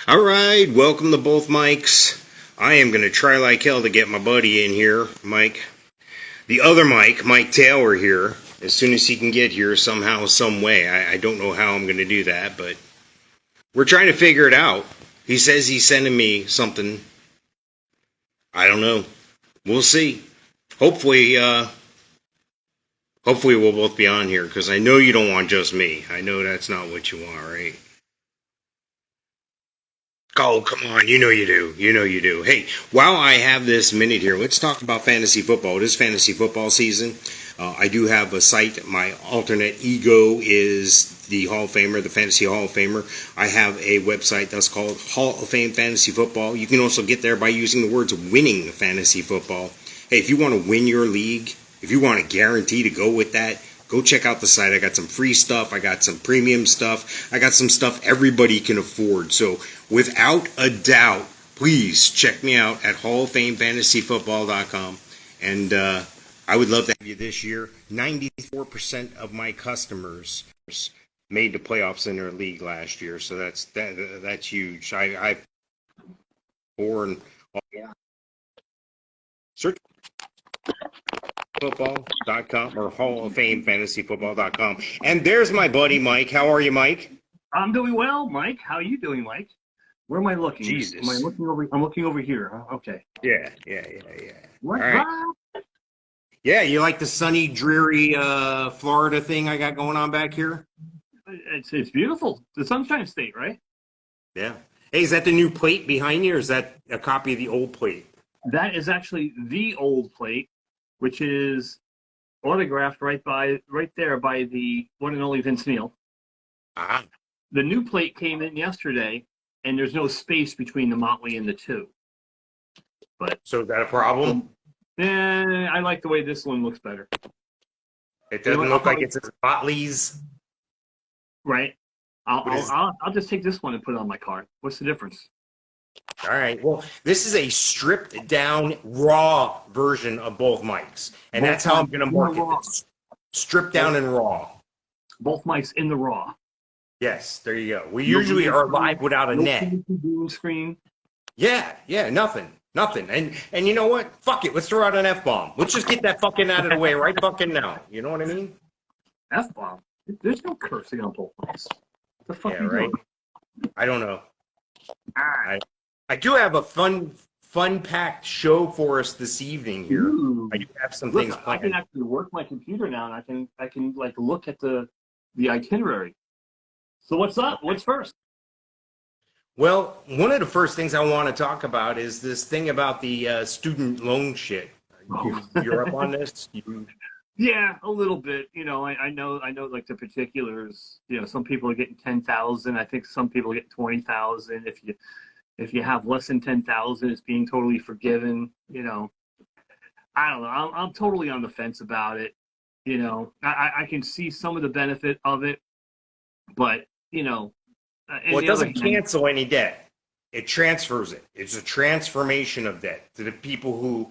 All right, welcome to both mics. I am going to try like hell to get my buddy in here, Mike. The other Mike, Mike Taylor here, as soon as he can get here somehow, some way. I don't know how I'm going to do that, but we're trying to figure it out. He says he's sending me something. I don't know. We'll see. Hopefully we'll both be on here, because I know you don't want just me. I know that's not what you want, right? Oh, come on. You know you do. You know you do. Hey, while I have this minute here, let's talk about fantasy football. It is fantasy football season. I do have a site. My alternate ego is the Hall of Famer, the Fantasy Hall of Famer. I have a website that's called Hall of Fame Fantasy Football. You can also get there by using the words winning fantasy football. Hey, if you want to win your league, if you want a guarantee to go with that, go check out the site. I got some free stuff. I got some premium stuff. I got some stuff everybody can afford. So without a doubt, please check me out at HallOfFameFantasyFootball.com. And I would love to have you this year. 94% of my customers made the playoffs in their league last year. So that's huge. I born search football.com or Hall of Fame Fantasyfootball.com. And there's my buddy Mike. How are you, Mike? I'm doing well, Mike. How are you doing, Mike? Where am I looking? Jesus. Am I looking over? I'm looking over here. Okay. Yeah. What? All right. Yeah, you like the sunny, dreary Florida thing I got going on back here? It's beautiful. The Sunshine State, right? Yeah. Hey, is that the new plate behind you, or is that a copy of the old plate? That is actually the old plate, which is autographed right there by the one and only Vince Neil. Ah. The new plate came in yesterday, and there's no space between the Motley and the two. But so is that a problem? I like the way this one looks better. It doesn't look like it's Motley's. Right. I'll just take this one and put it on my card. What's the difference? All right. Well, this is a stripped down, raw version of both mics, and that's how I'm going to market this. Stripped down and raw. Both mics in the raw. Yes, there you go. We usually are live without a net. Screen. Yeah, nothing. And you know what? Fuck it. Let's throw out an F-bomb. Let's just get that fucking out of the way right fucking now. You know what I mean? F-bomb? There's no cursing on both mics. What the fuck are you doing? I don't know. I do have a fun-packed show for us this evening here. Ooh. I do have some things planned. I can actually work my computer now, and I can like look at the itinerary. So what's up? What's first? Well, one of the first things I want to talk about is this thing about the student loan shit. You're up on this? Yeah, a little bit. You know, I know like the particulars. You know, some people are getting 10,000. I think some people get 20,000. If you have less than 10,000, it's being totally forgiven. You know, I don't know. I'm totally on the fence about it. You know, I can see some of the benefit of it, but you know, well, it doesn't cancel any debt. It transfers it. It's a transformation of debt to the people who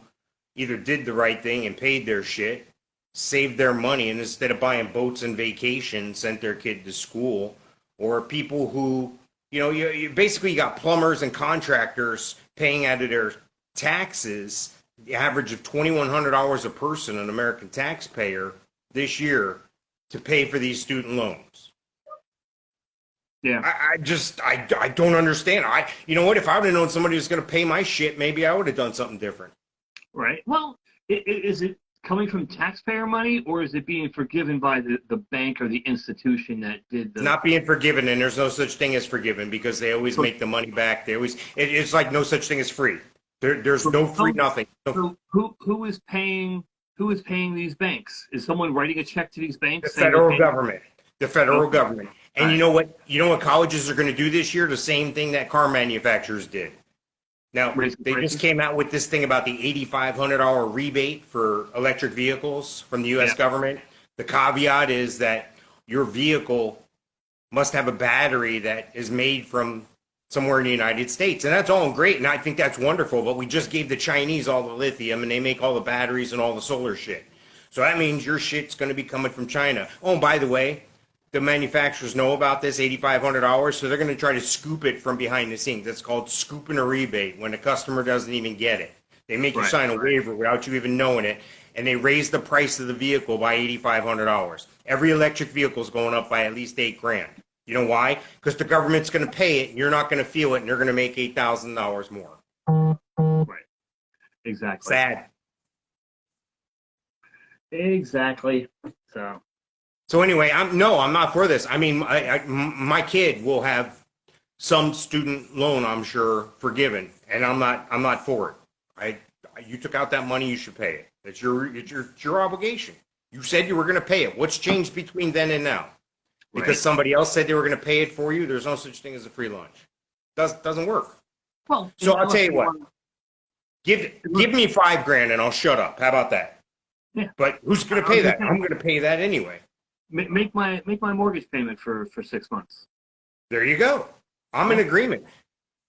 either did the right thing and paid their shit, saved their money, and instead of buying boats and vacations, sent their kid to school, or people who, you know, you basically got plumbers and contractors paying out of their taxes, the average of $2,100 a person, an American taxpayer this year, to pay for these student loans. Yeah, I don't understand. You know what? If I would have known somebody was going to pay my shit, maybe I would have done something different. Right. Well, is it coming from taxpayer money, or is it being forgiven by the bank or the institution that did the... Not being forgiven, and there's no such thing as forgiven, because they always make the money back. It's like no such thing as free. There's no free nothing. So who is paying these banks? Is someone writing a check to these banks? The federal government. The federal government. And you know what? You know what colleges are going to do this year? The same thing that car manufacturers did. Now, they just came out with this thing about the $8,500 rebate for electric vehicles from the U.S. government. The caveat is that your vehicle must have a battery that is made from somewhere in the United States. And that's all great, and I think that's wonderful, but we just gave the Chinese all the lithium, and they make all the batteries and all the solar shit. So that means your shit's going to be coming from China. Oh, and by the way, the manufacturers know about this $8,500, so they're going to try to scoop it from behind the scenes. That's called scooping a rebate when the customer doesn't even get it. They make you sign a waiver without you even knowing it, and they raise the price of the vehicle by $8,500. Every electric vehicle is going up by at least $8,000. You know why? Because the government's going to pay it, and you're not going to feel it, and they're going to make $8,000 more. Right. Exactly. Sad. Exactly. So anyway, I'm not for this. I mean, my kid will have some student loan, I'm sure, forgiven, and I'm not for it. You took out that money, you should pay it. It's your obligation. You said you were going to pay it. What's changed between then and now? Because somebody else said they were going to pay it for you. There's no such thing as a free lunch. Doesn't work. Well, so I'll tell you what. Give me $5,000 and I'll shut up. How about that? Yeah. But who's going to pay that? I'm going to pay that anyway. Make my mortgage payment for 6 months. There you go. I'm in agreement.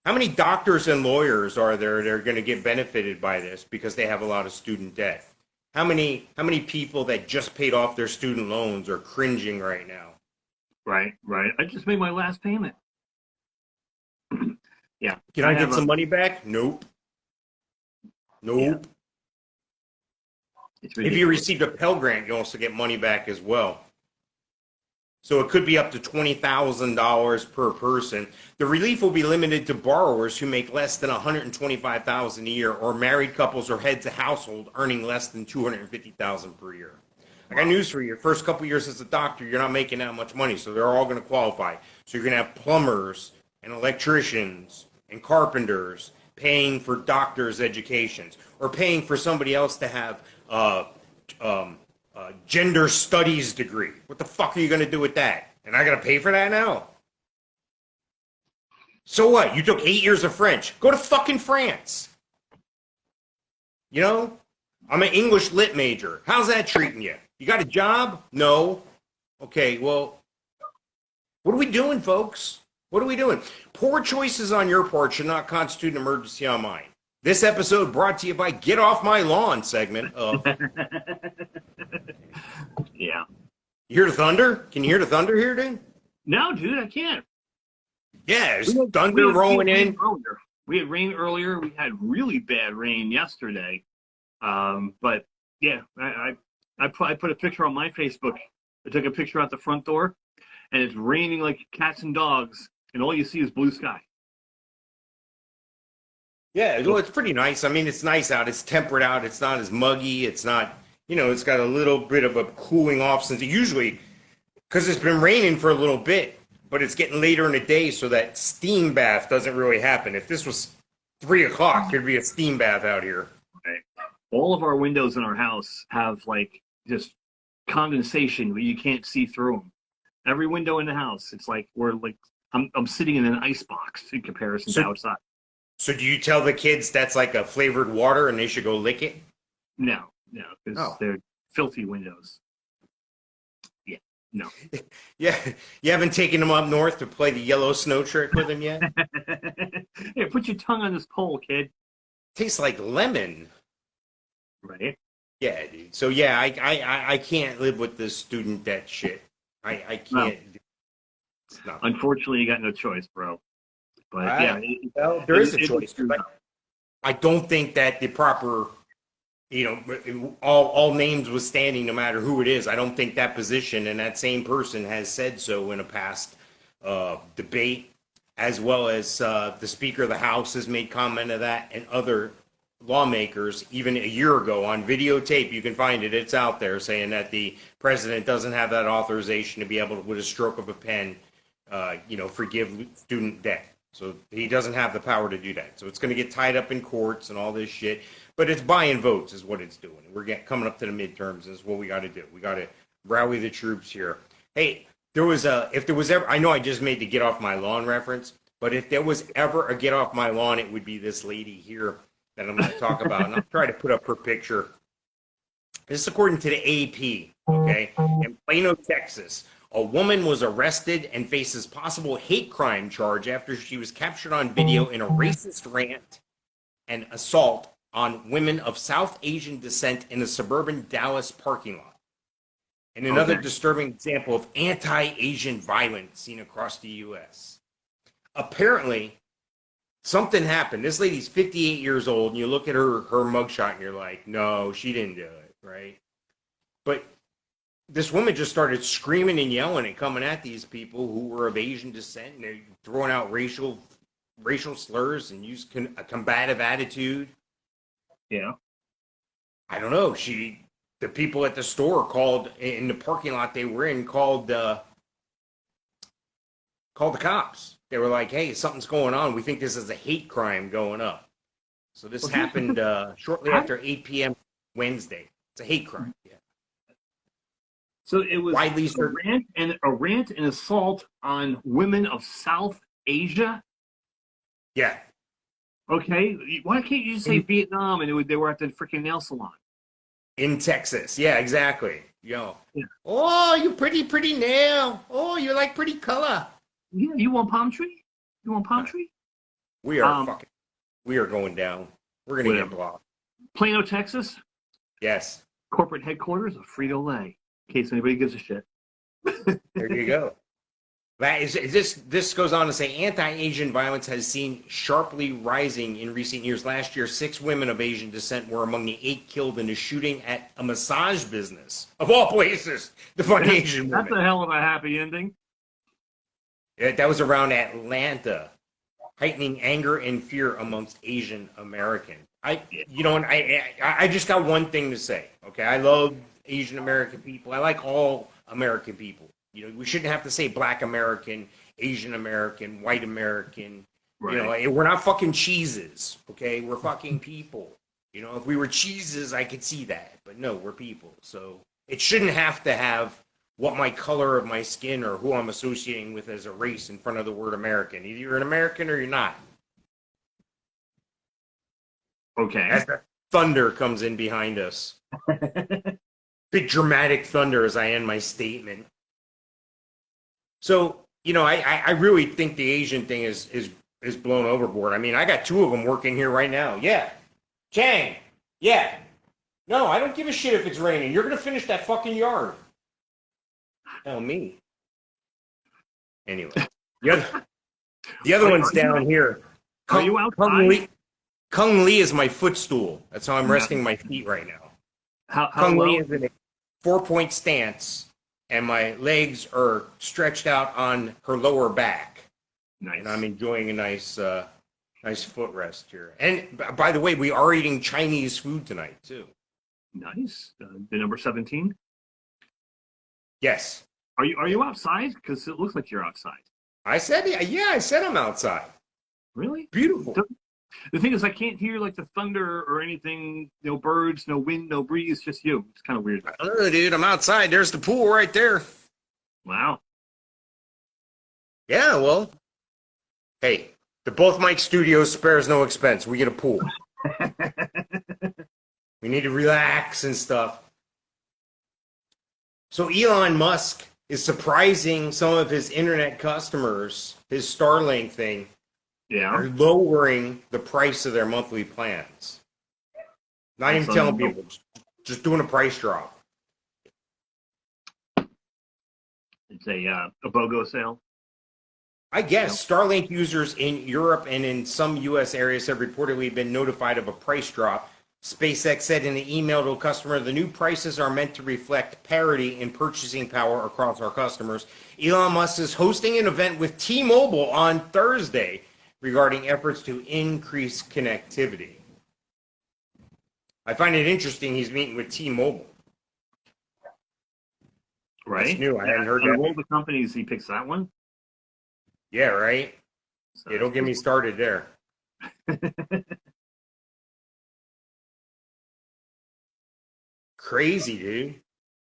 How many doctors and lawyers are there that are going to get benefited by this because they have a lot of student debt? How many people that just paid off their student loans are cringing right now? Right. I just made my last payment. Yeah. Can I get some money back? Nope. Yeah. If you received a Pell Grant, you also get money back as well. So it could be up to $20,000 per person. The relief will be limited to borrowers who make less than $125,000 a year, or married couples or heads of household earning less than $250,000 per year. I got news for you. First couple years as a doctor, you're not making that much money, so they're all going to qualify. So you're going to have plumbers and electricians and carpenters paying for doctors' educations, or paying for somebody else to have gender studies degree. What the fuck are you going to do with that? And I got to pay for that now? So what? You took 8 years of French. Go to fucking France. You know? I'm an English lit major. How's that treating you? You got a job? No. Okay, well, what are we doing, folks? What are we doing? Poor choices on your part should not constitute an emergency on mine. This episode brought to you by Get Off My Lawn segment of... Yeah. You hear the thunder? Can you hear the thunder here, dude? No, dude, I can't. Yeah, there's thunder rolling in. We had rain earlier. We had really bad rain yesterday. But yeah, I put a picture on my Facebook. I took a picture out the front door, and it's raining like cats and dogs, and all you see is blue sky. Yeah, well, it's pretty nice. I mean, it's nice out. It's temperate out. It's not as muggy. It's not, it's got a little bit of a cooling off since usually, because it's been raining for a little bit, but it's getting later in the day, so that steam bath doesn't really happen. If this was 3 o'clock, there'd be a steam bath out here. Right. All of our windows in our house have like just condensation where you can't see through them. Every window in the house, it's like I'm sitting in an ice box in comparison to outside. So do you tell the kids that's like a flavored water and they should go lick it? No, because they're filthy windows. Yeah, no. Yeah, you haven't taken them up north to play the yellow snow trick with them yet? Hey, put your tongue on this pole, kid. Tastes like lemon. Right? Yeah, dude. So yeah, I can't live with this student debt shit. I can't. No. Unfortunately, you got no choice, bro. But well, there is a choice. I don't think that the proper, all names withstanding, no matter who it is, I don't think that position and that same person has said so in a past debate, as well as the Speaker of the House has made comment of that, and other lawmakers, even a year ago on videotape, you can find it, it's out there, saying that the president doesn't have that authorization to be able to, with a stroke of a pen, forgive student debt. So he doesn't have the power to do that. So it's going to get tied up in courts and all this shit. But it's buying votes is what it's doing. We're coming up to the midterms. Is what we got to do. We got to rally the troops here. Hey, if there was ever, I know I just made the Get Off My Lawn reference, but if there was ever a Get Off My Lawn, it would be this lady here that I'm going to talk about. And I'll try to put up her picture. This is according to the AP, okay? In Plano, Texas. A woman was arrested and faces possible hate crime charge after she was captured on video in a racist rant and assault on women of South Asian descent in a suburban Dallas parking lot. And another Okay. disturbing example of anti-Asian violence seen across the U.S. Apparently, something happened. This lady's 58 years old, and you look at her mugshot, and you're like, no, she didn't do it, right? But this woman just started screaming and yelling and coming at these people who were of Asian descent, and they're throwing out racial slurs and use a combative attitude. Yeah. I don't know. The people at the store called in the parking lot they were in called the cops. They were like, "Hey, something's going on. We think this is a hate crime going up." So this Well, happened shortly after 8 p.m. Wednesday. It's a hate crime. Yeah. So it was Widely a rant and assault on women of South Asia. Yeah. Okay, why can't you just say Vietnam and they were at the freaking nail salon? In Texas. Yeah, exactly. Yeah. Oh, you pretty nail. Oh, you like pretty color. Yeah, you want palm tree? You want palm tree? We are going down. We're going to get blocked. Plano, Texas. Yes. Corporate headquarters of Frito-Lay. In case anybody gives a shit. There you go. This goes on to say anti-Asian violence has seen sharply rising in recent years. Last year, 6 women of Asian descent were among the 8 killed in a shooting at a massage business. Of all places, the fucking Asian women. That's a hell of a happy ending. Yeah, that was around Atlanta, heightening anger and fear amongst Asian Americans. I just got one thing to say. Okay, I love Asian American people. I like all American people. You know, we shouldn't have to say Black American, Asian American, White American. Right. You know, we're not fucking cheeses. Okay, we're fucking people. You know, if we were cheeses, I could see that, but no, we're people. So it shouldn't have to have what my color of my skin or who I'm associating with as a race in front of the word American. Either you're an American or you're not. Okay. As the thunder comes in behind us. Big dramatic thunder as I end my statement. So, you know, I really think the Asian thing is blown overboard. I mean, I got 2 of them working here right now. Yeah. Chang. Yeah. No, I don't give a shit if it's raining. You're going to finish that fucking yard. Tell me. Anyway. The other one's down here. Are you outside? Kung Lee is my footstool. That's how I'm resting my feet right now. How Kung low? Lee is in a 4-point stance, and my legs are stretched out on her lower back. Nice. And I'm enjoying a nice footrest here. And by the way, we are eating Chinese food tonight too. Nice. The number 17. Yes. Are you outside? Because it looks like you're outside. I said I'm outside. Really? Beautiful. The thing is, I can't hear like the thunder or anything. No birds, no wind, no breeze. Just you. It's kind of weird. Oh, dude, I'm outside. There's the pool right there. Wow. Yeah, well, hey, the Both Mike Studios spares no expense. We get a pool. We need to relax and stuff. So Elon Musk is surprising some of his internet customers, his Starlink thing, are lowering the price of their monthly plans. Not even telling people, just doing a price drop. It's a BOGO sale. I guess Starlink users in Europe and in some U.S. areas have reportedly been notified of a price drop. SpaceX said in an email to a customer, the new prices are meant to reflect parity in purchasing power across our customers. Elon Musk is hosting an event with T-Mobile on Thursday regarding efforts to increase connectivity. I find it interesting he's meeting with T-Mobile. Right. That's new. I hadn't heard that. Of all the companies, he picks that one. Yeah, right? So, yeah, don't get me started there. Crazy, dude.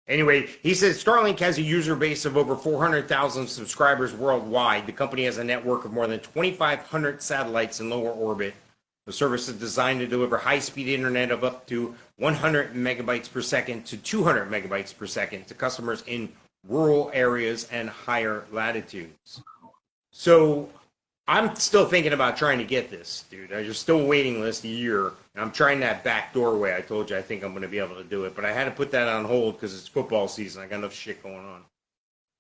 Anyway, he says Starlink has a user base of over 400,000 subscribers worldwide. The company has a network of more than 2,500 satellites in lower orbit. The service is designed to deliver high-speed internet of up to 100 megabytes per second to 200 megabytes per second to customers in rural areas and higher latitudes. So I'm still thinking about trying to get this, dude. There's still a waiting list a year, and I'm trying that back doorway. I told you I think I'm going to be able to do it, but I had to put that on hold because it's football season. I got enough shit going on.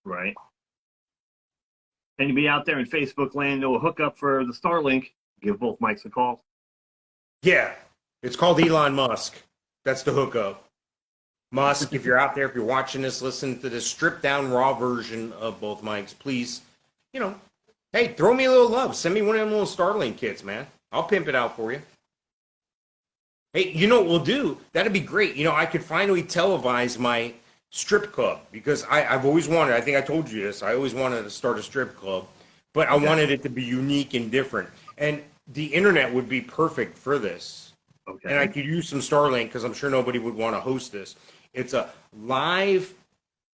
Right. Anybody out there in Facebook land know a hookup for the Starlink? Give both Mikes a call. Yeah, it's called Elon Musk. That's the hookup. Musk, if you're out there, if you're watching this, listen to this stripped down raw version of both mics, please, hey, throw me a little love. Send me one of them little Starlink kits, man. I'll pimp it out for you. Hey, you know what we'll do? That'd be great. I could finally televise my strip club because I've always wanted, I think I told you this, I always wanted to start a strip club, but I wanted it to be unique and different. And the internet would be perfect for this. Okay. And I could use some Starlink because I'm sure nobody would want to host this. It's a live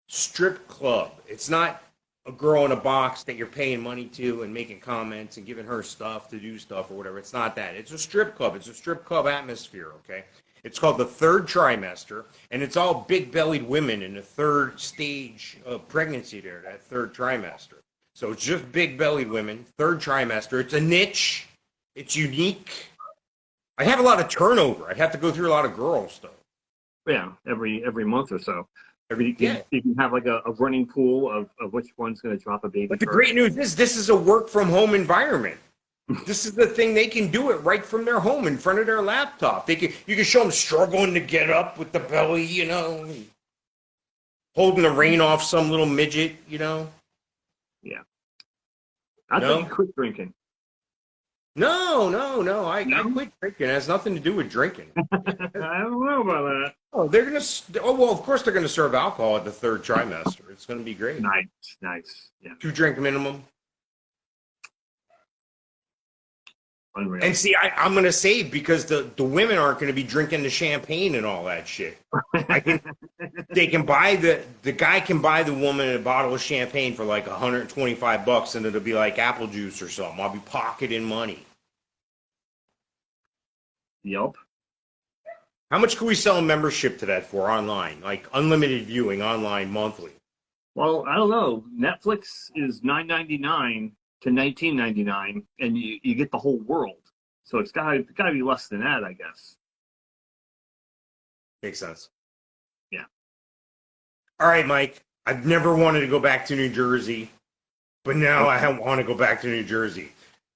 strip club. It's not a girl in a box that you're paying money to and making comments and giving her stuff to do stuff or whatever. It's not that. It's a strip club. It's a strip club atmosphere, okay? It's called the third trimester, and it's all big-bellied women in the third stage of pregnancy there, that third trimester. So it's just big-bellied women, third trimester. It's a niche. It's unique. I have a lot of turnover. I'd have to go through a lot of girls, though. Yeah, every month or so. You Yeah. can have like a running pool of which one's going to drop a baby But the first. great news is this is a work-from-home environment. This is the thing. They can do it right from their home in front of their laptop. You can show them struggling to get up with the belly, holding the rein off some little midget, Yeah. I thought you quit drinking. No. I quit drinking. It has nothing to do with drinking. I don't know about that. Oh, well, of course they're going to serve alcohol at the third trimester. It's going to be great. Nice. Yeah. 2 drink minimum. Unreal. And see, I'm going to save because the women aren't going to be drinking the champagne and all that shit. They can buy the guy can buy the woman a bottle of champagne for like $125 and it'll be like apple juice or something. I'll be pocketing money. Yep. How much can we sell a membership to that for online? Like unlimited viewing online monthly? Well, I don't know. Netflix is $9.99 to $19.99, and you get the whole world. So it's gotta be less than that, I guess. Makes sense. Yeah. All right, Mike. I've never wanted to go back to New Jersey, but now I want to go back to New Jersey.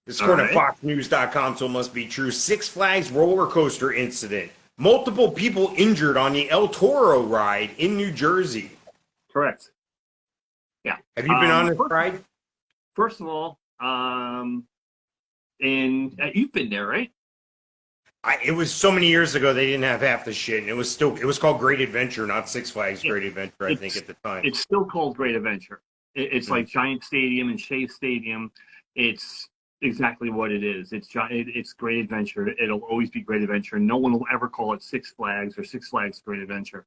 This is according to FoxNews.com, so it must be true. Six Flags roller coaster incident. Multiple people injured on the El Toro ride in New Jersey. Correct. Yeah. Have you been on this ride? First of all, and you've been there, right? It was so many years ago they didn't have half the shit, and it was called Great Adventure, not Six Flags Great Adventure, I think at the time. It's still called Great Adventure. It's like Giant Stadium and Shea Stadium. It's exactly what it is. It's Great Adventure. It'll always be Great Adventure. No one will ever call it Six Flags or Six Flags Great Adventure.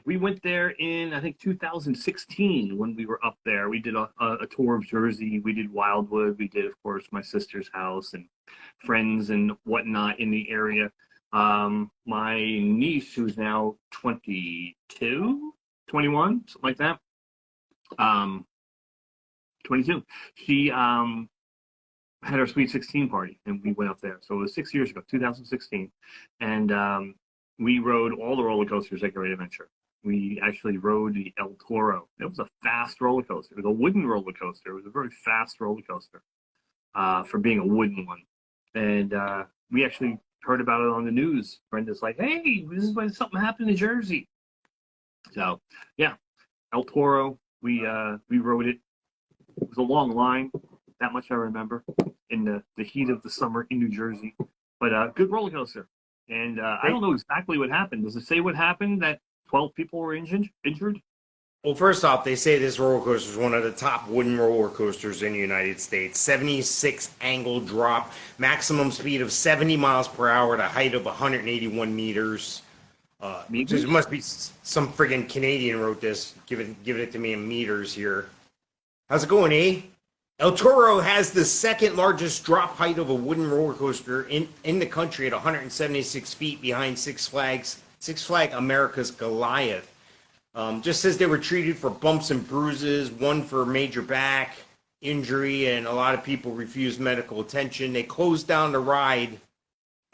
We went there in, I think, 2016 when we were up there. We did a tour of Jersey. We did Wildwood. We did, of course, my sister's house and friends and whatnot in the area. My niece, who's now 22, 21, something like that. 22. She had her Sweet 16 party, and we went up there. So it was 6 years ago, 2016. And we rode all the roller coasters at Great Adventure. We actually rode the El Toro. It was a fast roller coaster. It was a wooden roller coaster. It was a very fast roller coaster for being a wooden one. And we actually heard about it on the news. Brenda's like, hey, this is when something happened in Jersey. So, yeah, El Toro, we rode it. It was a long line. That much I remember in the heat of the summer in New Jersey. But good roller coaster. And I don't know exactly what happened. Does it say what happened, that 12 people were injured? Well, first off, they say this roller coaster is one of the top wooden roller coasters in the United States. 76 angle drop, maximum speed of 70 miles per hour at a height of 181 meters. There must be some friggin' Canadian wrote this, giving it to me in meters here. How's it going, eh? El Toro has the second largest drop height of a wooden roller coaster in the country at 176 feet behind Six Flags America's Goliath. Just says they were treated for bumps and bruises, one for major back, injury, and a lot of people refused medical attention. They closed down the ride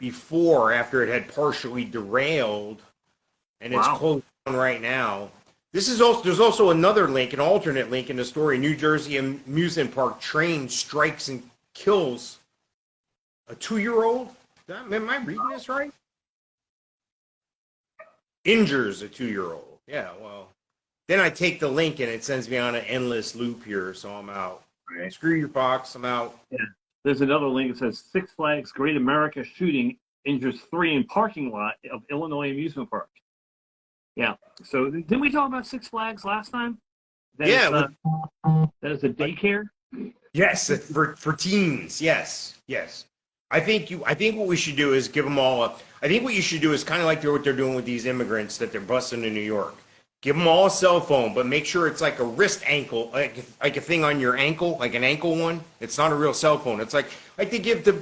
after it had partially derailed, and it's Wow. closed down right now. There's also another link, an alternate link in the story. New Jersey amusement park train strikes and kills a 2-year-old. Am I reading this right? Injures a 2-year-old. Yeah, well, then I take the link and it sends me on an endless loop here, so I'm out. Right. Screw you, Fox. I'm out. Yeah. There's another link that says Six Flags Great America shooting injures 3 in parking lot of Illinois amusement park. Yeah. So didn't we talk about Six Flags last time? Yeah. That is a daycare. Yes, for teens. Yes. I think what we should do is give them all I think what you should do is kind of like what they're doing with these immigrants that they're busting in New York. Give them all a cell phone, but make sure it's like a wrist ankle, like a thing on your ankle, like an ankle one. It's not a real cell phone. It's like they give the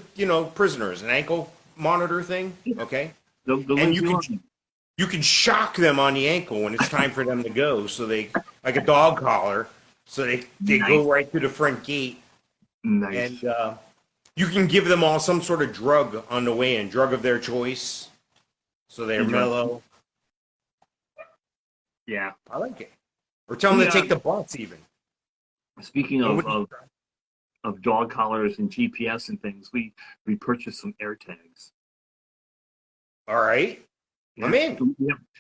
prisoners an ankle monitor thing. Okay, and you can shock them on the ankle when it's time for them to go. So they like a dog collar, so they go right to the front gate. Nice. And you can give them all some sort of drug on the way in, drug of their choice, so they're mellow. Yeah, I like it. Or tell them to take the bus even. Speaking of dog collars and GPS and things, we purchased some air tags. All right. Yeah. I'm in.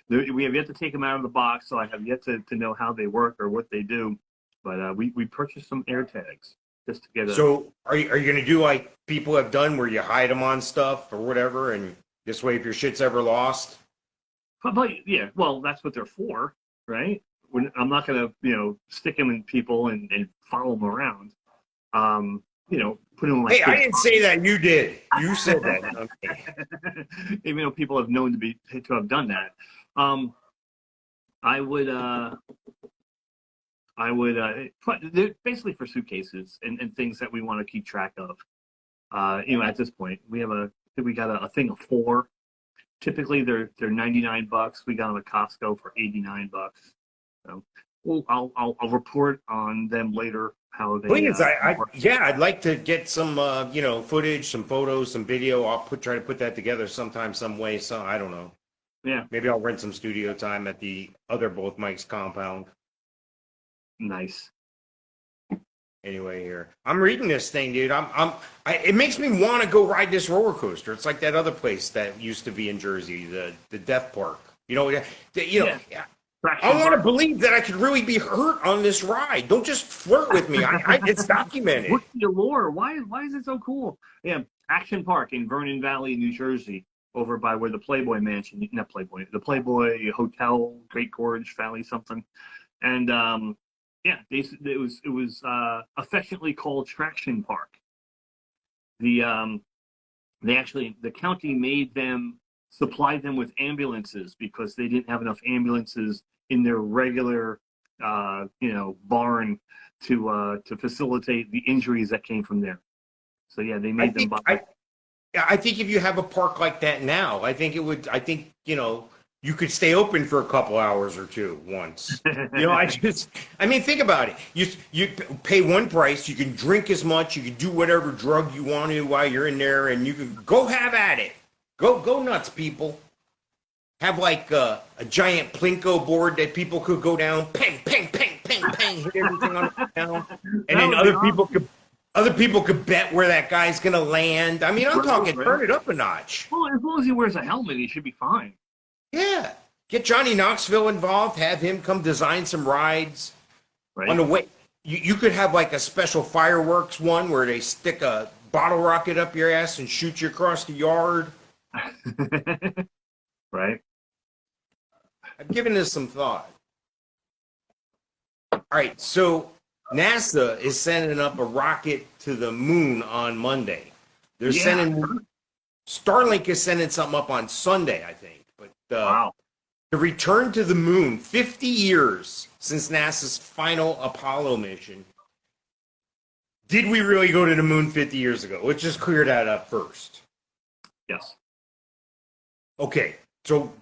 We have yet to take them out of the box, so I have yet to know how they work or what they do. But we purchased some air tags just to get. So are you going to do like people have done, where you hide them on stuff or whatever, and this way, if your shit's ever lost? But yeah, well, that's what they're for, right? I'm not going to stick them in people and follow them around. Put them like. Hey, I didn't say that. You did. You said that. Even though people have known to have done that, I would. They're basically for suitcases and things that we want to keep track of. At this point, we got a thing of 4. Typically, they're $99. We got them at Costco for $89. So, I'll report on them later. How they? Please, I'd like to get some footage, some photos, some video. I'll try to put that together sometime, some way. So I don't know. Yeah. Maybe I'll rent some studio time at the other both Mike's compound. Nice. Anyway, here I'm reading this thing, dude. It makes me want to go ride this roller coaster. It's like that other place that used to be in Jersey, the Death Park. Yeah. I want to believe that I could really be hurt on this ride. Don't just flirt with me. It's documented. What's the allure? Why is it so cool? Yeah, Action Park in Vernon Valley, New Jersey, over by where the Playboy Mansion, not Playboy, the Playboy Hotel, Great Gorge Valley, something, and it was affectionately called Traction Park. The county supplied them with ambulances because they didn't have enough ambulances in their regular barn to facilitate the injuries that came from there. So yeah, they made them buy. I think if you have a park like that now, you could stay open for a couple hours or two once. Think about it. You pay one price, you can drink as much, you can do whatever drug you want to while you're in there, and you can go have at it. Go nuts, people. Have like a giant Plinko board that people could go down, ping, ping, ping, ping, ping, hit everything on the down, and then other people could bet where that guy's gonna land. I mean, I'm talking turn it up a notch. Well, as long as he wears a helmet, he should be fine. Yeah, get Johnny Knoxville involved. Have him come design some rides. Right. On the way, you could have like a special fireworks one where they stick a bottle rocket up your ass and shoot you across the yard. Right. I've given this some thought. All right, so NASA is sending up a rocket to the moon on Monday. They're sending Starlink is sending something up on Sunday, I think. But wow. The return to the moon, 50 years since NASA's final Apollo mission. Did we really go to the moon 50 years ago? Let's just clear that up first. Yes. Okay, so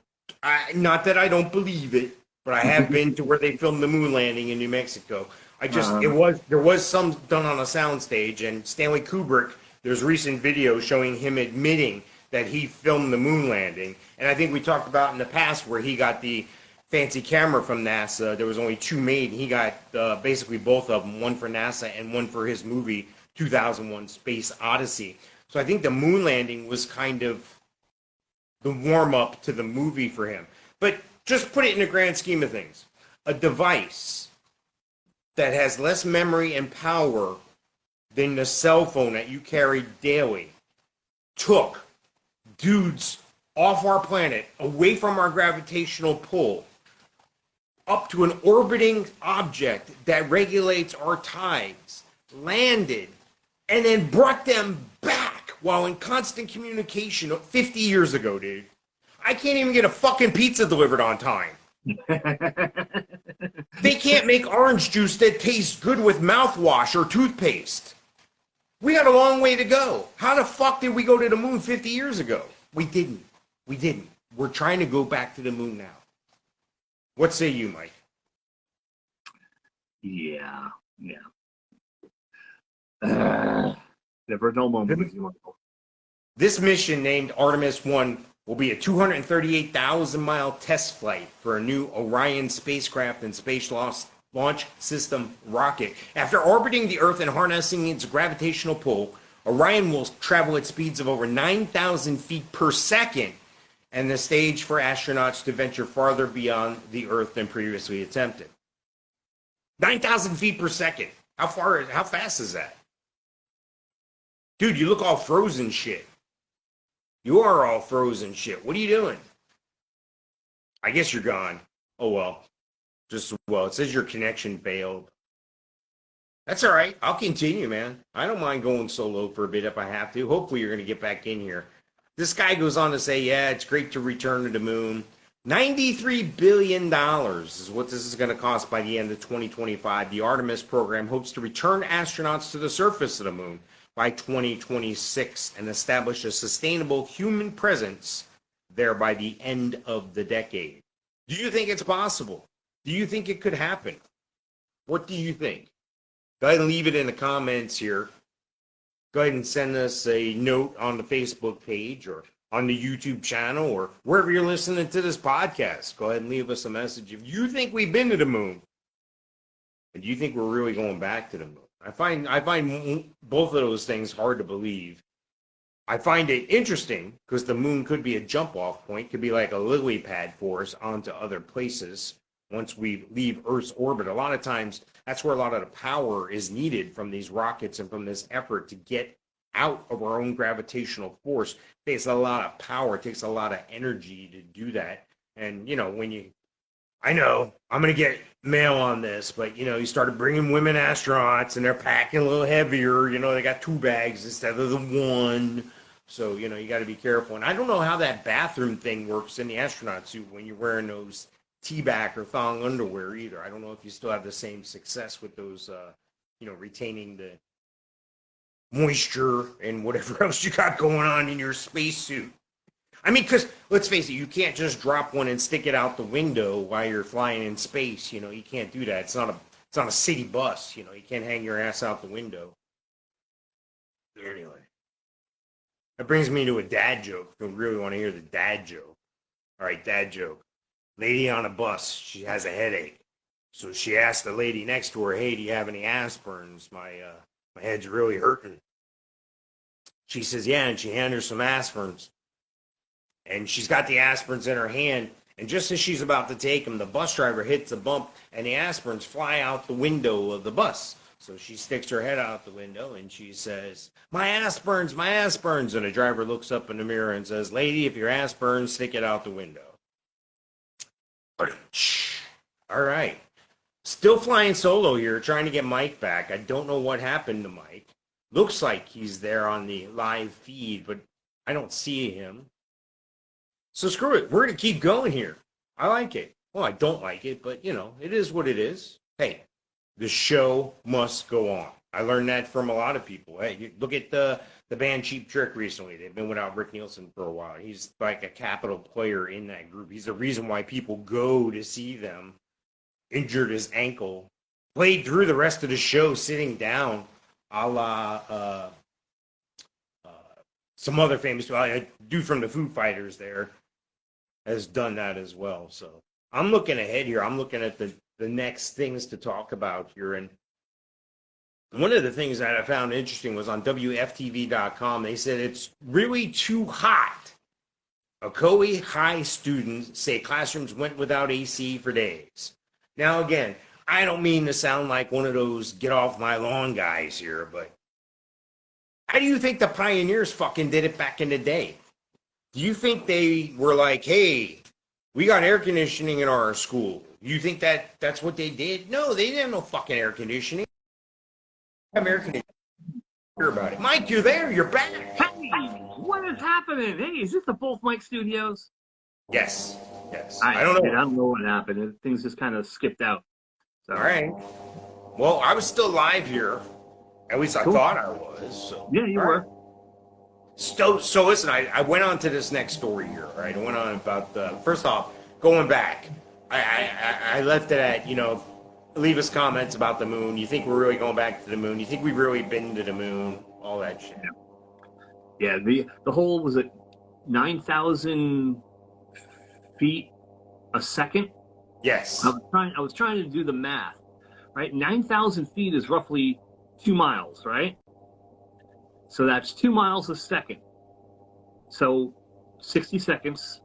not that I don't believe it, but I have been to where they filmed the moon landing in New Mexico. There was some done on a soundstage, and Stanley Kubrick, there's recent video showing him admitting that he filmed the moon landing. And I think we talked about in the past where he got the fancy camera from NASA. There was only two made, and he got basically both of them, one for NASA and one for his movie 2001 Space Odyssey. So I think the moon landing was kind of the warm-up to the movie for him. But just put it in the grand scheme of things. A device that has less memory and power than the cell phone that you carry daily took dudes off our planet, away from our gravitational pull, up to an orbiting object that regulates our tides, landed, and then brought them back while in constant communication 50 years ago, dude. I can't even get a fucking pizza delivered on time. They can't make orange juice that tastes good with mouthwash or toothpaste. We got a long way to go. How the fuck did we go to the moon 50 years ago? We didn't. We didn't. We're trying to go back to the moon now. What say you, Mike? Yeah. Never a dull moment with you, Michael. This mission, named Artemis 1, will be a 238,000-mile test flight for a new Orion spacecraft and Space Launch System rocket. After orbiting the Earth and harnessing its gravitational pull, Orion will travel at speeds of over 9,000 feet per second, and the stage for astronauts to venture farther beyond the Earth than previously attempted. 9,000 feet per second. How fast is that? Dude, you look all frozen shit. You are all frozen shit. What are you doing? I guess you're gone. Oh well. It says your connection failed. That's all right. I'll continue, man. I don't mind going solo for a bit if I have to. Hopefully you're going to get back in here. This guy goes on to say, yeah, it's great to return to the moon. $93 billion is what this is going to cost by the end of 2025. The Artemis program hopes to return astronauts to the surface of the moon by 2026 and establish a sustainable human presence there by the end of the decade. Do you think it's possible? Do you think it could happen? What do you think? Go ahead and leave it in the comments here. Go ahead and send us a note on the Facebook page or on the YouTube channel or wherever you're listening to this podcast. Go ahead and leave us a message. If you think we've been to the moon, and do you think we're really going back to the moon? I find both of those things hard to believe. I find it interesting because the moon could be a jump-off point, could be like a lily pad for us onto other places once we leave Earth's orbit. A lot of times, that's where a lot of the power is needed from these rockets and from this effort to get out of our own gravitational force. It takes a lot of power, it takes a lot of energy to do that. And, I know I'm going to get mail on this, but, you started bringing women astronauts and they're packing a little heavier. They got 2 bags instead of the 1. So, you got to be careful. And I don't know how that bathroom thing works in the astronaut suit when you're wearing those T-back or thong underwear either. I don't know if you still have the same success with those, retaining the moisture and whatever else you got going on in your spacesuit. I mean, because let's face it, you can't just drop one and stick it out the window while you're flying in space. You can't do that. It's not a city bus. You can't hang your ass out the window. Anyway, that brings me to a dad joke. If you really want to hear the dad joke. All right, dad joke. Lady on a bus, she has a headache. So she asked the lady next to her, hey, do you have any aspirins? My head's really hurting. She says, yeah, and she handed her some aspirins. And she's got the aspirins in her hand, and just as she's about to take them, the bus driver hits a bump, and the aspirins fly out the window of the bus. So she sticks her head out the window, and she says, my aspirins, my aspirins. And the driver looks up in the mirror and says, lady, if your aspirins, stick it out the window. All right. Still flying solo here, trying to get Mike back. I don't know what happened to Mike. Looks like he's there on the live feed, but I don't see him. So screw it. We're going to keep going here. I like it. Well, I don't like it, but, it is what it is. Hey, the show must go on. I learned that from a lot of people. Hey, look at the band Cheap Trick recently. They've been without Rick Nielsen for a while. He's like a capital player in that group. He's the reason why people go to see them. Injured his ankle played through the rest of the show sitting down, a la some other famous dude from the Foo Fighters there has done that as well. So I'm looking ahead here. I'm looking at the next things to talk about here. And one of the things that I found interesting was on WFTV.com. They said it's really too hot. Ocoee High students say classrooms went without AC for days. Now, again, I don't mean to sound like one of those get off my lawn guys here, but how do you think the pioneers fucking did it back in the day? Do you think they were like, hey, we got air conditioning in our school? You think that's what they did? No, they didn't have no fucking air conditioning. Air conditioning. Hear about it. Mike, you're there. You're back. Hey, what is happening? Hey, is this the Both Mike Studios? Yes. Yes. I don't know. I don't know what happened. Things just kind of skipped out. So. All right. Well, I was still live here. At least I thought I was. So. Yeah, you were. So listen, I went on to this next story here, right? I went on about first off, going back. I left it at, leave us comments about the moon. You think we're really going back to the moon? You think we've really been to the moon? All that shit. Yeah, the whole, was it 9,000 feet a second? Yes. I was trying to do the math, right? 9,000 feet is roughly 2 miles, right? So that's 2 miles a second. So 60 seconds.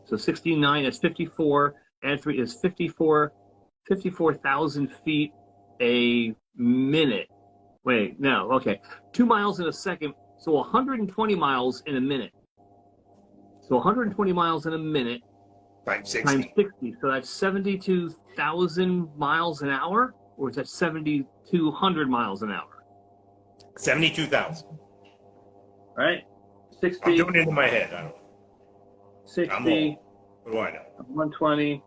So 69 is 54. Add 3 is 54,000 feet a minute. Wait, no, okay. 2 miles in a second. So 120 miles in a minute. So 120 miles in a minute. Times 60. Times 60. So that's 72,000 miles an hour? Or is that 7,200 miles an hour? 72,000. Right? 60. I'm doing it in my head. I don't know. 60. What do I know? 120.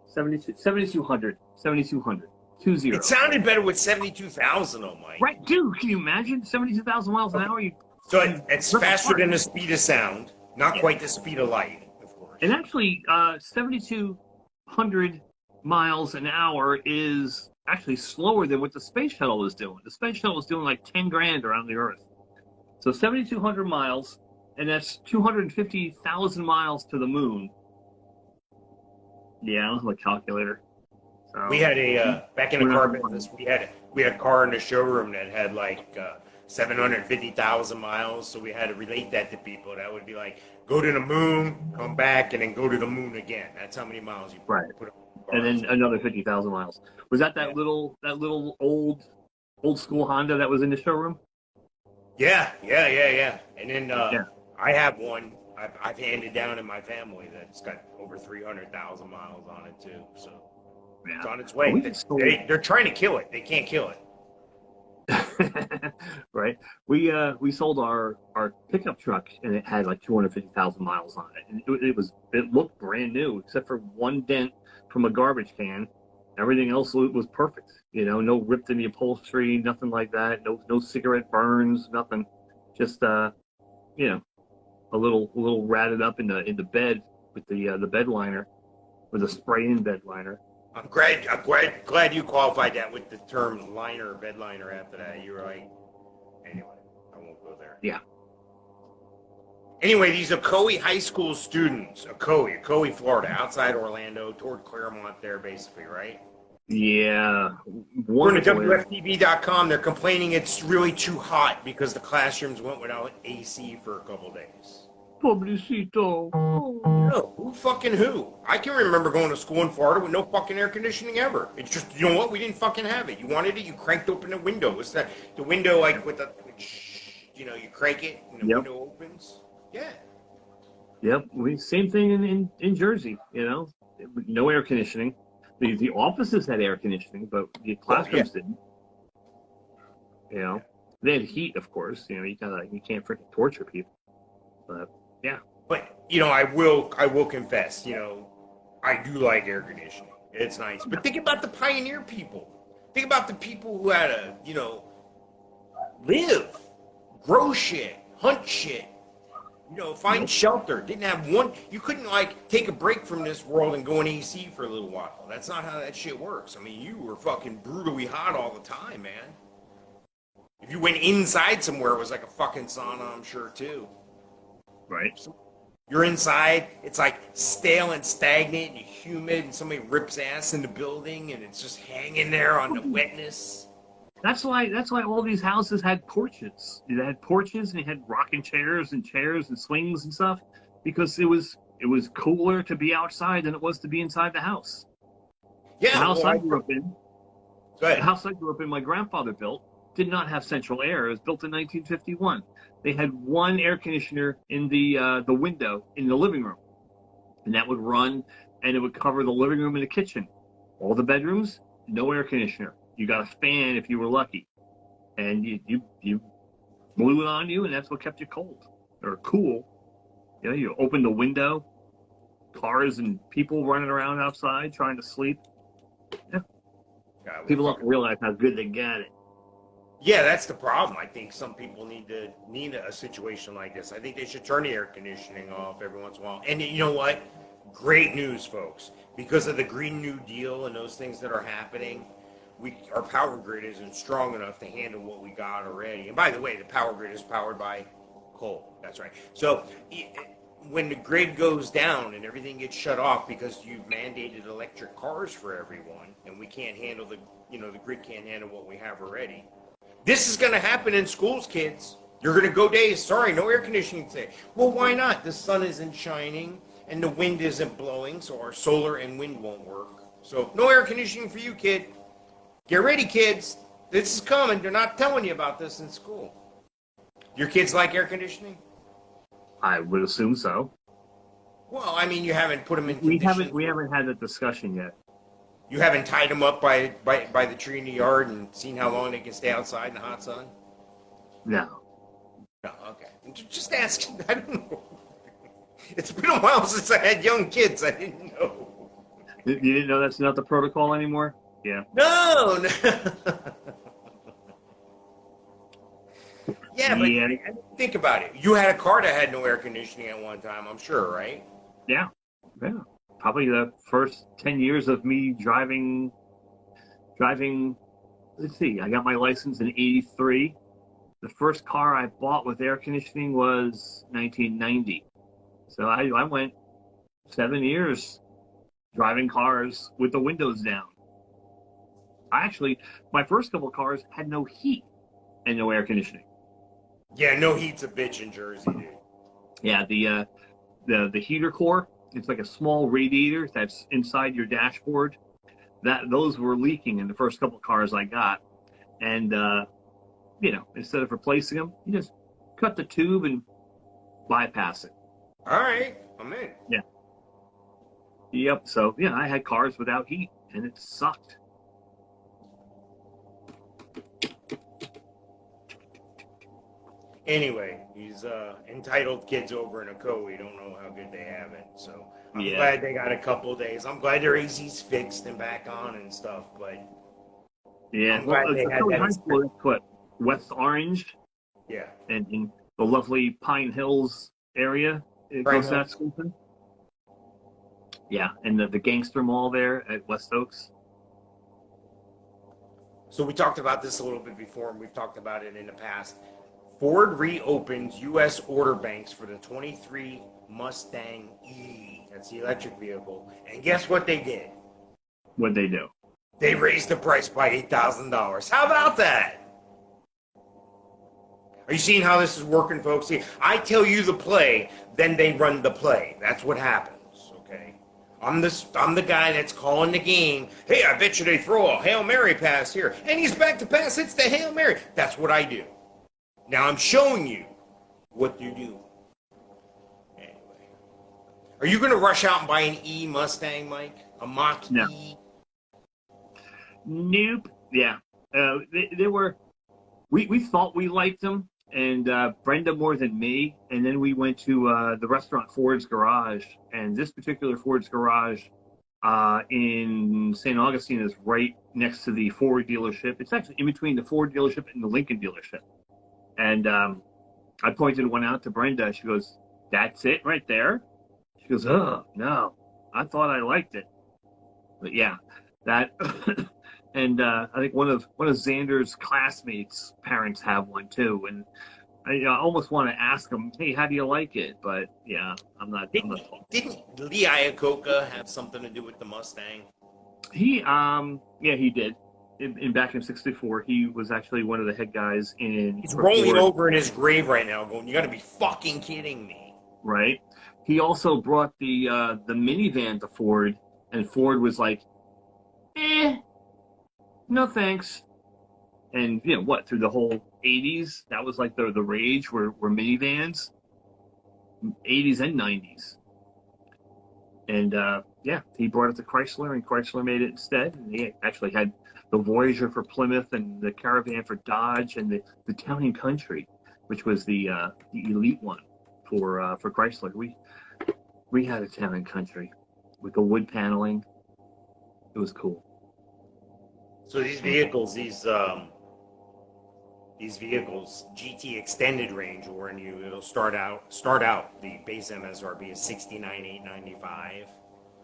7,200. 7,200. 20. It sounded better with 72,000, oh Mike. Right, dude, can you imagine? 72,000 miles an hour? So it's faster than the speed of sound. Not quite the speed of light, of course. And actually, 7,200 miles an hour is actually slower than what the space shuttle was doing. The space shuttle was doing like 10 grand around the Earth. So 7,200 miles, and that's 250,000 miles to the moon. Yeah, I don't have a calculator. So, we had back in the car business, we had a car in the showroom that had like 750,000 miles. So we had to relate that to people. That would be like, go to the moon, come back, and then go to the moon again. That's how many miles you put on. And then another 50,000 miles. Was that little old school Honda that was in the showroom? Yeah. And then I have one I've handed down in my family that's got over 300,000 miles on it too. So it's on its way. They're trying to kill it. They can't kill it. Right. We sold our pickup truck, and it had like 250,000 miles on it, and it looked brand new except for one dent from a garbage can. Everything else was perfect. No ripped in the upholstery, nothing like that. No cigarette burns, nothing. Just a little ratted up in the bed with the bed liner, with a spray-in bed liner. I'm glad you qualified that with the term liner, bed liner after that. You're right. Anyway, I won't go there. Yeah. Anyway, these Ocoee High School students, Ocoee, Florida, outside Orlando, toward Claremont there, basically, right? Yeah. According to WFTV.com, they're complaining it's really too hot because the classrooms went without AC for a couple days. Pobrecito. No, who? I can remember going to school in Florida with no fucking air conditioning ever. It's just, you know what? We didn't fucking have it. You wanted it, you cranked open the window. It's the window like with the, you crank it and the window opens. Yeah. Yep. Same thing in Jersey. No air conditioning. The offices had air conditioning, but the classrooms didn't. They had heat, of course. You can't freaking torture people. But yeah. But I will confess, I do like air conditioning. It's nice. But think about the pioneer people. Think about the people who had to, live, grow shit, hunt shit, Find shelter. Didn't have one. You couldn't like take a break from this world and go in AC for a little while. That's not how that shit works. I mean, you were fucking brutally hot all the time, man. If you went inside somewhere, it was like a fucking sauna, I'm sure too. Right. You're inside, it's like stale and stagnant and humid, and somebody rips ass in the building, and it's just hanging there on the wetness. That's why all these houses had porches. They had porches, and you had rocking chairs and swings and stuff, because it was cooler to be outside than it was to be inside the house. Yeah, the house I grew up in. Go ahead. The house I grew up in, my grandfather built, did not have central air. It was built in 1951. They had one air conditioner in the window in the living room, and that would run, and it would cover the living room and the kitchen. All the bedrooms, no air conditioner. You got a fan if you were lucky, and you blew it on you, and that's what kept you cold or cool. You open the window, cars and people running around outside trying to sleep. Yeah. People don't realize how good they got it. Yeah, that's the problem. I think some people need a situation like this. I think they should turn the air conditioning off every once in a while. And you know what? Great news, folks. Because of the Green New Deal and those things that are happening, our power grid isn't strong enough to handle what we got already. And by the way, the power grid is powered by coal. That's right. So when the grid goes down and everything gets shut off because you've mandated electric cars for everyone, and we can't handle the grid can't handle what we have already. This is going to happen in schools, kids. You're going to go days, sorry, no air conditioning today. Well, why not? The sun isn't shining and the wind isn't blowing, so our solar and wind won't work. So no air conditioning for you, kid. Get ready, kids. This is coming. They're not telling you about this in school. Your kids like air conditioning? I would assume so. Well, I mean, you haven't put them in conditions. We haven't had that discussion yet. You haven't tied them up by the tree in the yard and seen how long they can stay outside in the hot sun? No. No, okay. Just asking. I don't know. It's been a while since I had young kids. I didn't know. You didn't know that's not the protocol anymore? Yeah. No. Yeah, but think about it. You had a car that had no air conditioning at one time, I'm sure, right? Yeah. Yeah. Probably the first 10 years of me driving, let's see, I got my license in 83. The first car I bought with air conditioning was 1990. So I went 7 years driving cars with the windows down. My first couple of cars had no heat and no air conditioning. Yeah, no heat's a bitch in Jersey, dude. Yeah, the heater core, it's like a small radiator that's inside your dashboard. Those were leaking in the first couple of cars I got. And, instead of replacing them, you just cut the tube and bypass it. All right, I'm in. Yeah. Yep, so, I had cars without heat, and it sucked. Anyway, these entitled kids over in Ocoee don't know how good they have it. So I'm glad they got a couple of days. I'm glad their AC's fixed and back on and stuff. But yeah, I'm glad they had that. What, West Orange? Yeah. And in the lovely Pine Hills area, it goes to that school thing. Yeah, and the Gangster Mall there at West Oaks. So we talked about this a little bit before, and we've talked about it in the past. Ford reopens U.S. order banks for the 23 Mustang EV. That's the electric vehicle. And guess what they did? What'd they do? They raised the price by $8,000. How about that? Are you seeing how this is working, folks? See, I tell you the play, then they run the play. That's what happens, okay? I'm the guy that's calling the game. Hey, I bet you they throw a Hail Mary pass here. And he's back to pass. It's the Hail Mary. That's what I do. Now I'm showing you what you do. Anyway. Are you going to rush out and buy an E Mustang, Mike? A Mach No. E? Nope. Yeah. They were... We thought we liked them, and Brenda more than me. And then we went to the restaurant Ford's Garage. And this particular Ford's Garage in St. Augustine is right next to the Ford dealership. It's actually in between the Ford dealership and the Lincoln dealership. And I pointed one out to Brenda. She goes, That's it right there? She goes, oh, no. I thought I liked it. But yeah, that, and I think one of Xander's classmates' parents have one too. And I almost want to ask him, hey, how do you like it? But yeah, I'm Didn't not talking. didn't Lee Iacocca have something to do with the Mustang? Yeah, he did. Back in '64, he was actually one of the head guys He's for rolling Ford, over in his grave right now, going, "You got to be fucking kidding me!" right? He also brought the minivan to Ford, and Ford was like, eh, no thanks. And what, through the whole '80s, that was like the rage were minivans, '80s and '90s. And yeah, he brought it to Chrysler, and Chrysler made it instead. And he actually had the Voyager for Plymouth, and the Caravan for Dodge, and the Town and Country, which was the elite one for Chrysler. We had a Town and Country with the wood paneling. It was cool. So these vehicles, GT extended range, when it'll start out the base MSRP is 69,895.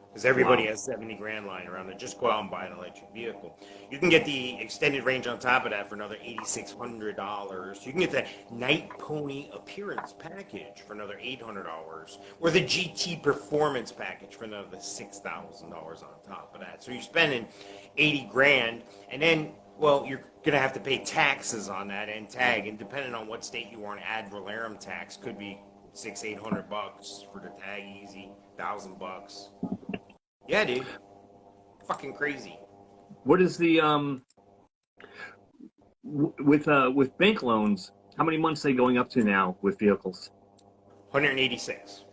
Because everybody Wow. has 70 grand lying around. They just go out and buy an electric vehicle. You can get the extended range on top of that for another $8,600. You can get the Night Pony Appearance Package for another $800, or the GT Performance Package for another $6,000 on top of that. So you're spending 80 grand, and then, well, you're gonna have to pay taxes on that and tag, and depending on what state you are, an ad valorem tax could be $600-800 for the tag, easy, $1,000. Yeah, dude. Fucking crazy. What is the with bank loans? How many months are they going up to now with vehicles? 186.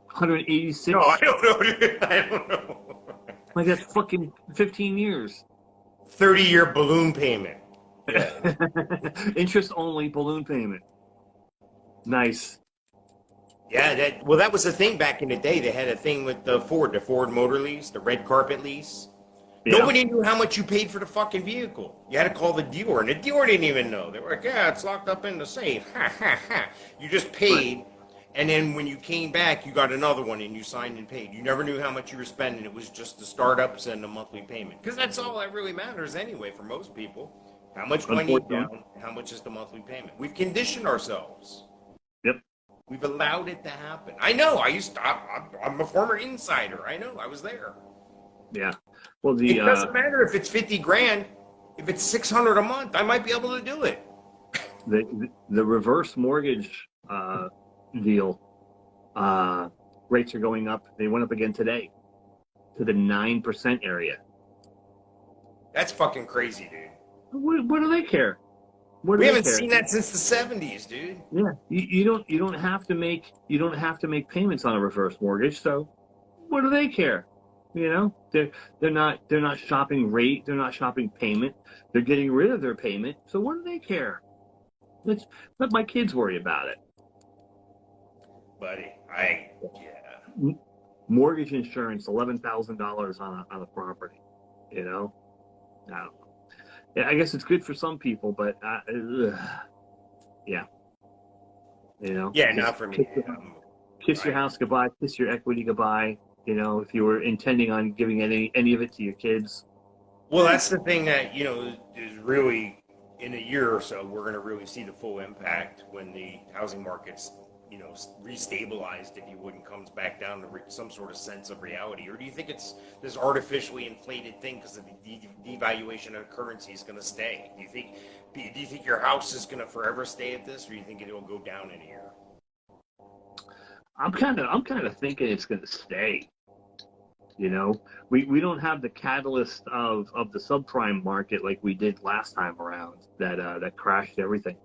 186. No, I don't know, dude. I don't know. Like that's fucking 15 years. 30-year balloon payment. Yeah. Interest only balloon payment. Nice. Yeah, that was the thing back in the day. They had a thing with the Ford Motor Lease, the red carpet lease. Yeah. Nobody knew how much you paid for the fucking vehicle. You had to call the dealer, and the dealer didn't even know. They were like, yeah, it's locked up in the safe. Ha, ha, ha. You just paid, Right. and then when you came back, you got another one, and you signed and paid. You never knew how much you were spending. It was just the startups and the monthly payment. Because that's all that really matters anyway for most people. How much do I need Unfortunately. down? How much is the monthly payment? We've conditioned ourselves. Yep. We've allowed it to happen. I know. I'm a former insider. I know. I was there. Yeah. Well, It doesn't matter if it's 50 grand. If it's 600 a month, I might be able to do it. the reverse mortgage deal rates are going up. They went up again today to the 9% area. That's fucking crazy, dude. What do they care? What do We they haven't care? seen that since the 70s, dude. Yeah, you don't have to make payments on a reverse mortgage. So what do they care? They're not shopping rate. They're not shopping payment. They're getting rid of their payment. So what do they care? Let my kids worry about it. Buddy, yeah. Mortgage insurance, $11,000 on a property. I don't know. Yeah, I guess it's good for some people, but yeah, Yeah, just not for me. kiss your house goodbye, kiss your equity goodbye. If you were intending on giving any of it to your kids. Well, that's the thing that, is really, in a year or so, we're going to really see the full impact when the housing market's, restabilized, if you would, and comes back down to some sort of sense of reality? Or do you think it's this artificially inflated thing because of the devaluation of currency is going to stay? Do you think your house is going to forever stay at this, or do you think it'll go down in a year? I'm kind of thinking it's going to stay. We don't have the catalyst of the subprime market like we did last time around that crashed everything.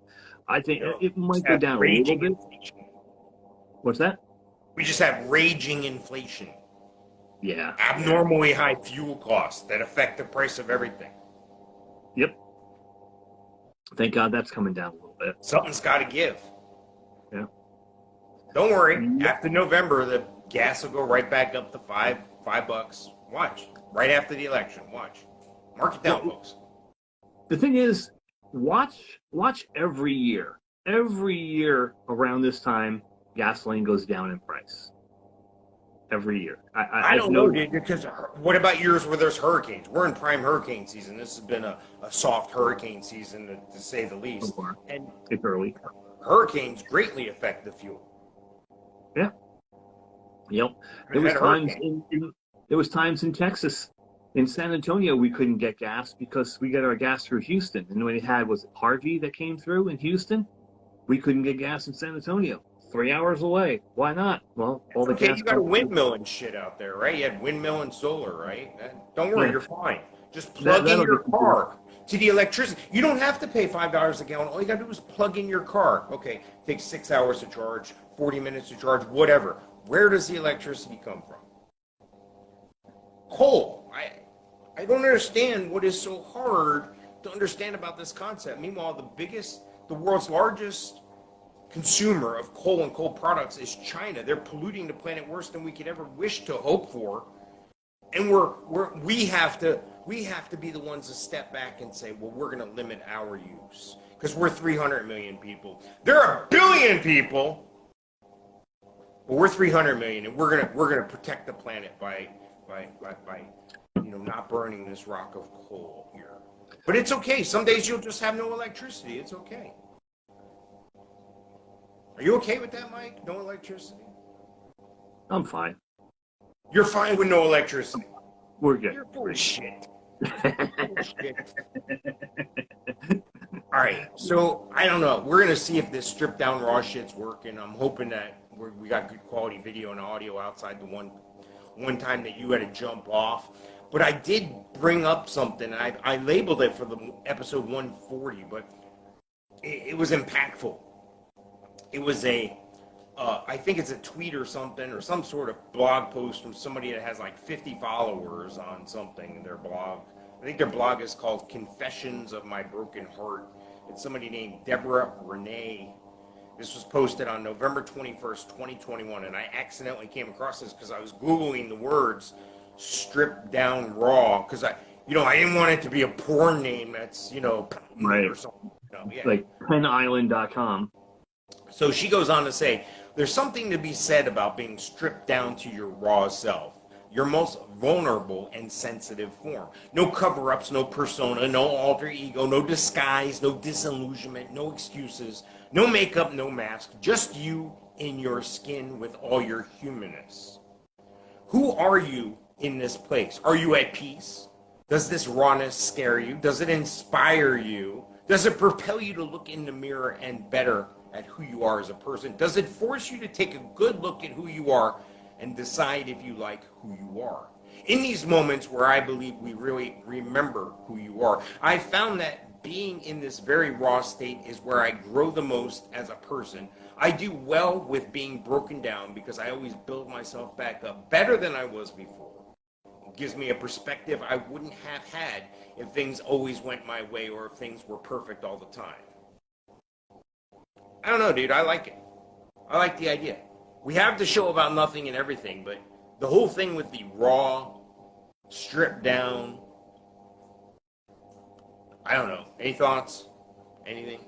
I think it might go down a little bit. Inflation. What's that? We just have raging inflation. Yeah. Abnormally high fuel costs that affect the price of everything. Yep. Thank God that's coming down a little bit. Something's got to give. Yeah. Don't worry. After November, the gas will go right back up to $5. Watch. Right after the election. Watch. Mark it down, folks. The thing is, watch every year. Every year around this time, gasoline goes down in price every year. I I've don't know, noticed. dude, because what about years where there's hurricanes? We're in prime hurricane season. This has been a soft hurricane season, to say the least. And It's early. hurricanes greatly affect the fuel. Yeah. Yep. We've had hurricanes. There was times in Texas, in San Antonio, we couldn't get gas because we got our gas through Houston. And when it had, was it Harvey that came through in Houston? We couldn't get gas in San Antonio. 3 hours away. Why not? Well, all the Okay, gas. you got a windmill and shit out there, right? You had windmill and solar, right? Don't worry, Yeah. you're fine. Just plug in your car to the electricity. You don't have to pay $5 a gallon. All you got to do is plug in your car. Okay, takes 6 hours to charge, 40 minutes to charge, whatever. Where does the electricity come from? Coal. I don't understand what is so hard to understand about this concept. Meanwhile, the world's largest consumer of coal and coal products is China. They're polluting the planet worse than we could ever wish to hope for. And we have to be the ones to step back and say, well, we're going to limit our use because we're 300 million people. There are a billion people, but we're 300 million, and we're gonna protect the planet by not burning this rock of coal here. But it's okay. Some days you'll just have no electricity. It's okay. Are you okay with that, Mike? No electricity? I'm fine. You're fine with no electricity. We're good. You're full of shit. All right, so I don't know. We're gonna see if this stripped down raw shit's working. I'm hoping that we got good quality video and audio outside the one time that you had to jump off. But I did bring up something. I labeled it for the episode 140, but it was impactful. It was I think it's a tweet or something, or some sort of blog post from somebody that has like 50 followers on something in their blog. I think their blog is called Confessions of My Broken Heart. It's somebody named Deborah Renee. This was posted on November 21st, 2021, and I accidentally came across this because I was Googling the words stripped down raw, because I didn't want it to be a porn name that's, right, or something. Yeah. Like penisland.com. So she goes on to say, there's something to be said about being stripped down to your raw self, your most vulnerable and sensitive form. No cover-ups, no persona, no alter ego, no disguise, no disillusionment, no excuses, no makeup, no mask, just you in your skin with all your humanness. Who are you in this place? Are you at peace? Does this rawness scare you? Does it inspire you? Does it propel you to look in the mirror and better at who you are as a person? Does it force you to take a good look at who you are and decide if you like who you are? In these moments where I believe we really remember who you are, I found that being in this very raw state is where I grow the most as a person. I do well with being broken down because I always build myself back up better than I was before. It gives me a perspective I wouldn't have had if things always went my way or if things were perfect all the time. I don't know, dude. I like it. I like the idea. We have the show about nothing and everything, but the whole thing with the raw, stripped down, I don't know. Any thoughts? Anything?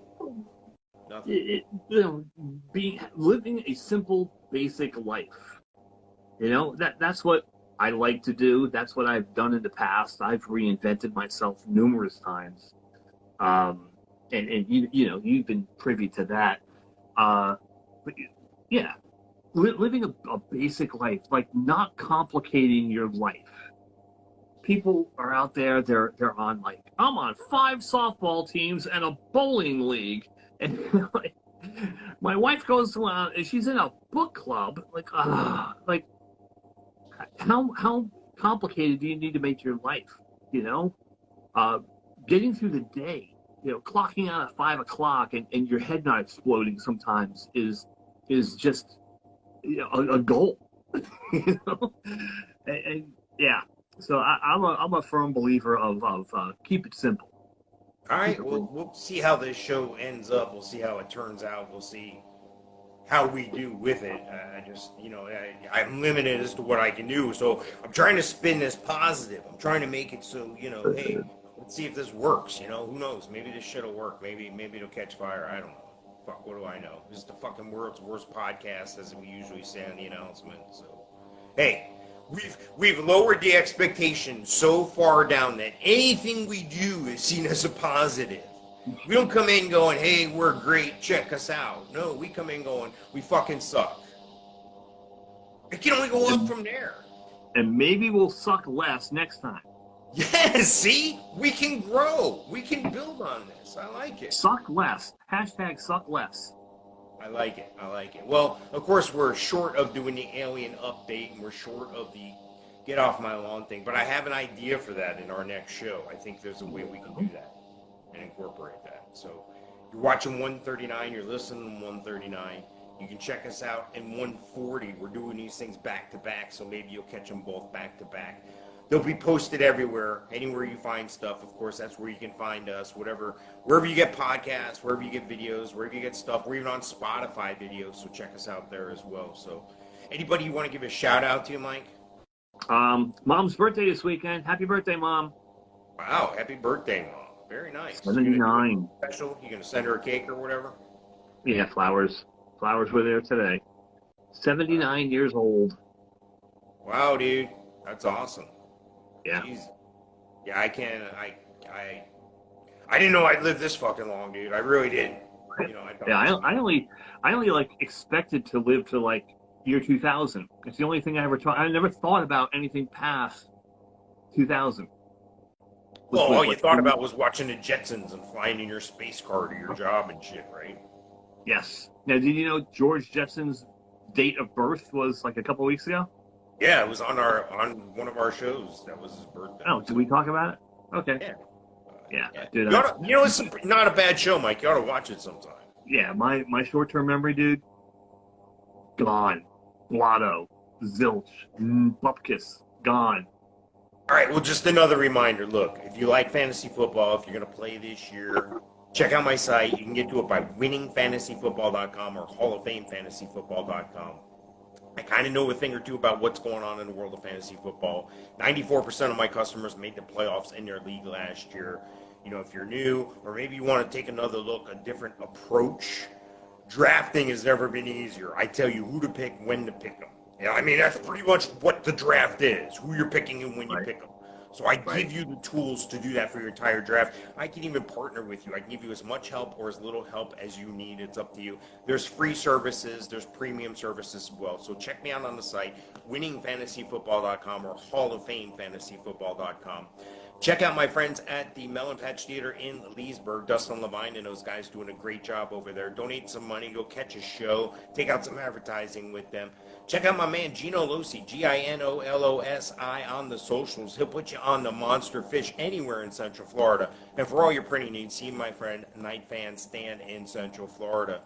Nothing. Living a simple, basic life. That's what I like to do. That's what I've done in the past. I've reinvented myself numerous times. And you've been privy to that. But yeah, living a basic life, like not complicating your life. People are out there, they're on, like, I'm on 5 softball teams and a bowling league. And like, my wife goes to, she's in a book club. Like, how complicated do you need to make your life? Getting through the day, clocking out at 5 o'clock and your head not exploding sometimes is just a goal. and yeah. So I'm a firm believer of keep it simple. All right, we'll see how this show ends up. We'll see how it turns out. We'll see how we do with it. I'm limited as to what I can do. So I'm trying to spin this positive. I'm trying to make it so, hey, let's see if this works. Who knows? Maybe this shit'll work. Maybe it'll catch fire. I don't know. fuck, what do I know? This is the fucking world's worst podcast, as we usually say on the announcement. So, hey, we've lowered the expectation so far down that anything we do is seen as a positive. We don't come in going, hey, we're great, check us out. No, we come in going, we fucking suck. It can only go up from there. And maybe we'll suck less next time. Yes, see? We can grow. We can build on this. I like it. Suck less. Hashtag suck less. I like it. I like it. Well, of course, we're short of doing the alien update, and we're short of the get off my lawn thing, but I have an idea for that in our next show. I think there's a way we can do that and incorporate that. So you're watching 139, you're listening to 139. You can check us out in 140. We're doing these things back to back, so maybe you'll catch them both back to back. They'll be posted everywhere, anywhere you find stuff. Of course, that's where you can find us, wherever you get podcasts, wherever you get videos, wherever you get stuff. We're even on Spotify videos, so check us out there as well. So anybody you want to give a shout out to, Mike? Mom's birthday this weekend. Happy birthday, Mom. Wow, happy birthday, Mom. Very nice. 79. Special? You going to send her a cake or whatever? Yeah, flowers. Flowers were there today. 79 years old. Wow, dude. That's awesome. Yeah. Jeez. Yeah, I can't. I didn't know I'd live this fucking long, dude. I really didn't. You know, I only like expected to live to like year 2000. It's the only thing I ever thought. I never thought about anything past 2000. Well, all you thought about was watching the Jetsons and flying in your space car to your job and shit, right? Yes. Now, did you know George Jetson's date of birth was like a couple weeks ago? Yeah, it was on one of our shows. That was his birthday. Oh, did we talk about it? Okay. Yeah. Yeah. You know, it's not a bad show, Mike. You ought to watch it sometime. Yeah, my short-term memory, dude, gone. Blotto, zilch, bupkis, gone. All right, well, just another reminder. Look, if you like fantasy football, if you're going to play this year, check out my site. You can get to it by winningfantasyfootball.com or halloffamefantasyfootball.com. I kind of know a thing or two about what's going on in the world of fantasy football. 94% of my customers made the playoffs in their league last year. You know, if you're new or maybe you want to take another look, a different approach, drafting has never been easier. I tell you who to pick, when to pick them. Yeah, I mean, that's pretty much what the draft is, who you're picking and when you pick them. So I give you the tools to do that for your entire draft. I can even partner with you. I can give you as much help or as little help as you need. It's up to you. There's free services. There's premium services as well. So check me out on the site, winningfantasyfootball.com or halloffamefantasyfootball.com. Check out my friends at the Melon Patch Theater in Leesburg. Dustin Levine and those guys doing a great job over there. Donate some money. Go catch a show. Take out some advertising with them. Check out my man Gino Losi, Ginolosi on the socials. He'll put you on the monster fish anywhere in Central Florida. And for all your printing needs, see my friend Night Fan Stan in Central Florida.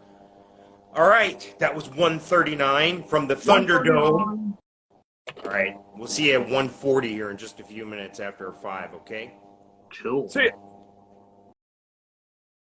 All right, that was 139 from the Thunderdome. All right, we'll see you at 140 here in just a few minutes after 5, okay? Cool. See ya.